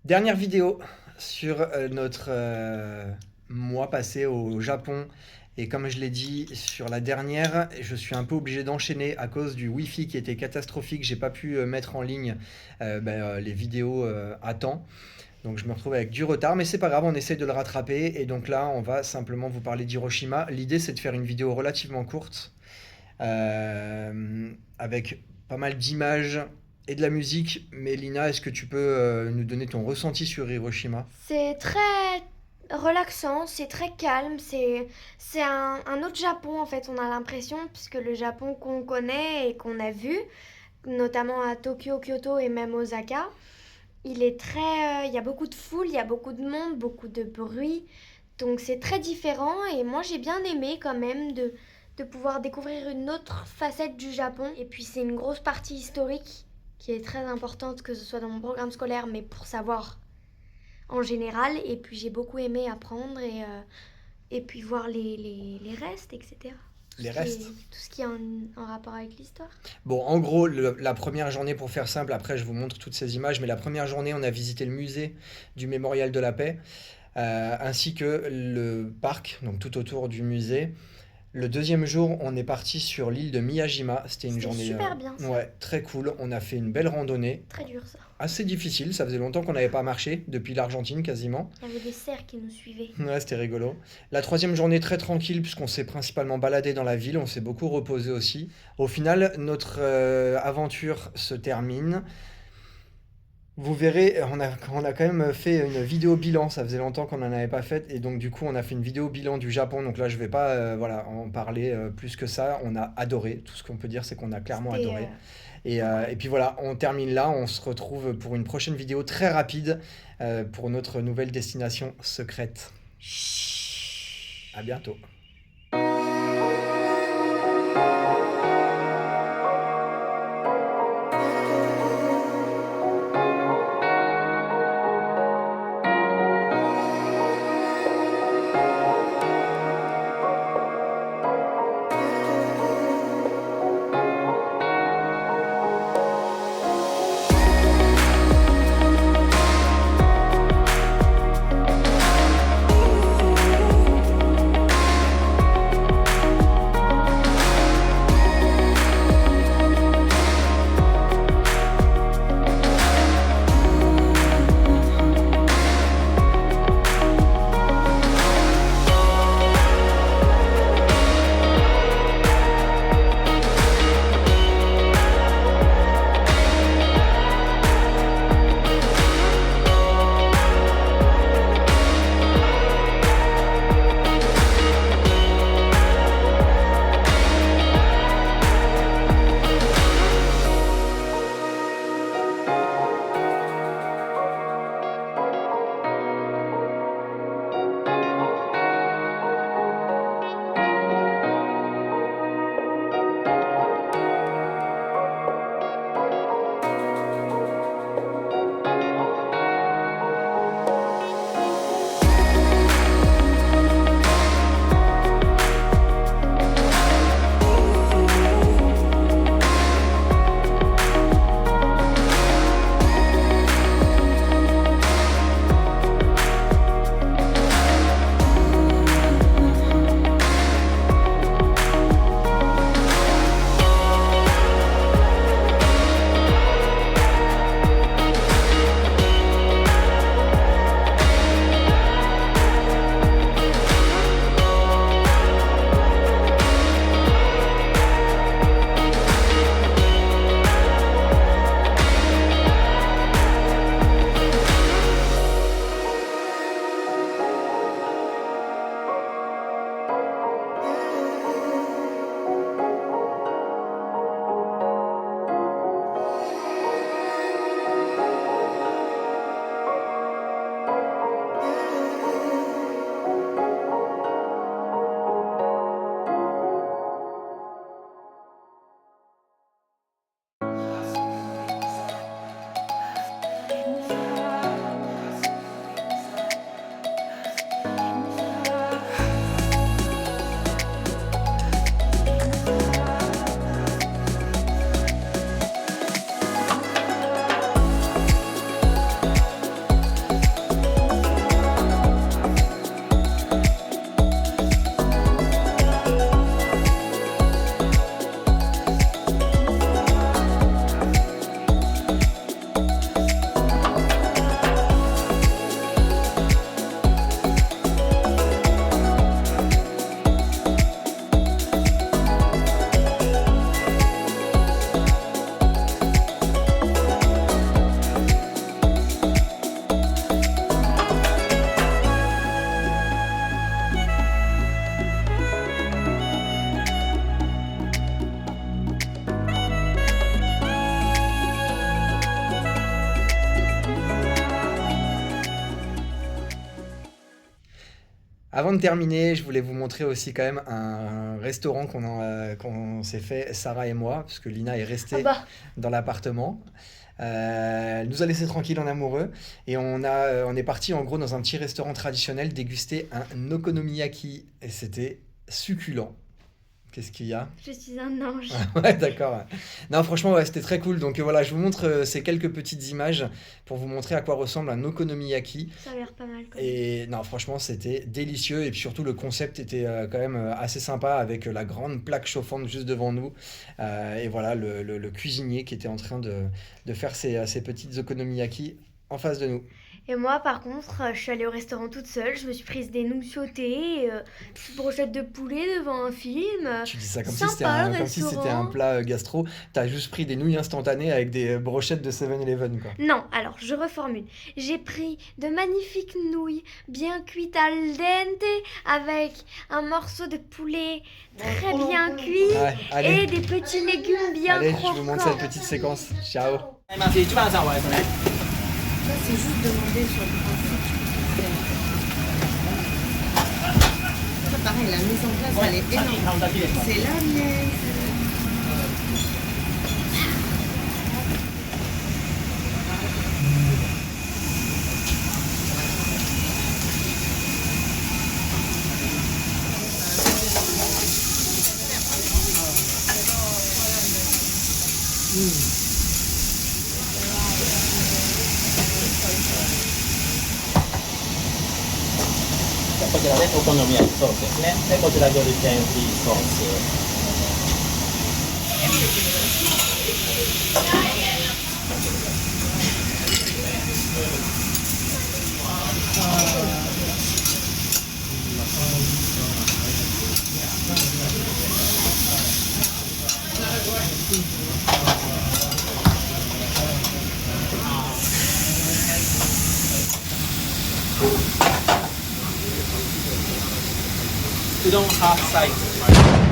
Dernière vidéo sur notre mois passé au Japon. Et comme je l'ai dit sur la dernière, je suis un peu obligé d'enchaîner à cause du Wi-Fi qui était catastrophique. J'ai pas pu mettre en ligne les vidéos à temps. Donc je me retrouve avec du retard, mais c'est pas grave, on essaie de le rattraper. Et donc là, on va simplement vous parler d'Hiroshima. L'idée, c'est de faire une vidéo relativement courte avec pas mal d'images et de la musique. Mais Lina, est-ce que tu peux nous donner ton ressenti sur Hiroshima? C'est très relaxant, c'est très calme, c'est un autre Japon en fait, on a l'impression, puisque le Japon qu'on connaît et qu'on a vu, notamment à Tokyo, Kyoto et même Osaka, il y a beaucoup de foule, il y a beaucoup de monde, beaucoup de bruit, donc c'est très différent et moi j'ai bien aimé quand même de pouvoir découvrir une autre facette du Japon. Et puis c'est une grosse partie historique qui est très importante, que ce soit dans mon programme scolaire, mais pour savoir en général. Et puis j'ai beaucoup aimé apprendre et puis voir les restes, etc. Les restes? Tout ce qui est en rapport avec l'histoire. Bon, en gros, la première journée, pour faire simple, après je vous montre toutes ces images, mais la première journée, on a visité le musée du Mémorial de la Paix, ainsi que le parc, donc tout autour du musée. Le deuxième jour, on est parti sur l'île de Miyajima. C'était une C'était journée super bien ça. ouais, très cool. On a fait une belle randonnée, Très dur ça. assez difficile. Ça faisait longtemps qu'on n'avait pas marché, depuis l'Argentine quasiment. Il y avait des cerfs qui nous suivaient. Ouais, c'était rigolo. La troisième journée très tranquille puisqu'on s'est principalement baladé dans la ville, on s'est beaucoup reposé aussi. Au final, notre aventure se termine. Vous verrez, on a quand même fait une vidéo bilan, ça faisait longtemps qu'on n'en avait pas fait, et donc du coup on a fait une vidéo bilan du Japon, donc là je vais pas voilà, en parler plus que ça, on a adoré, tout ce qu'on peut dire c'est qu'on a clairement C'était adoré. Et incroyable. puis voilà, on termine là, on se retrouve pour une prochaine vidéo très rapide pour notre nouvelle destination secrète. À Chut. bientôt. Avant de terminer, je voulais vous montrer aussi quand même un restaurant qu'on s'est fait, Sarah et moi, parce que Lina est Ah restée bah, dans l'appartement. Elle nous a laissé tranquille en amoureux et on est parti en gros dans un petit restaurant traditionnel déguster un okonomiyaki et c'était succulent. Qu'est-ce qu'il y a? je suis un ange. Ouais, d'accord. Non, franchement, ouais, c'était très cool. Donc voilà, je vous montre ces quelques petites images pour vous montrer à quoi ressemble un okonomiyaki. Ça a l'air pas mal quand même. Et non, franchement, c'était délicieux. Et puis surtout, le concept était quand même assez sympa avec la grande plaque chauffante juste devant nous. Et voilà, le cuisinier qui était en train de faire ses petites okonomiyaki en face de nous. Et moi, par contre, je suis allée au restaurant toute seule. Je me suis prise des nouilles sautées, petite brochette de poulet devant un film. Tu dis ça comme si c'était Sympa le comme si c'était un restaurant. plat gastro. T'as juste pris des nouilles instantanées avec des brochettes de 7-Eleven, quoi. Non, alors je reformule. J'ai pris de magnifiques nouilles bien cuites al dente avec un morceau de poulet très bien cuit Ouais, et allez, des petits légumes bien allez, je vous montre cette croquants. petite séquence. Ciao. まず一番さんお会いするね。Ça, c'est juste demander sur le principe. Ça, pareil, la mise en place, elle est さっき énorme. カウンターきれいにします。 C'est la mienne. Mm. じゃあこちらでお好み焼きソースですね。でこちらグルテンフリーソース。うどんハーフサイズ。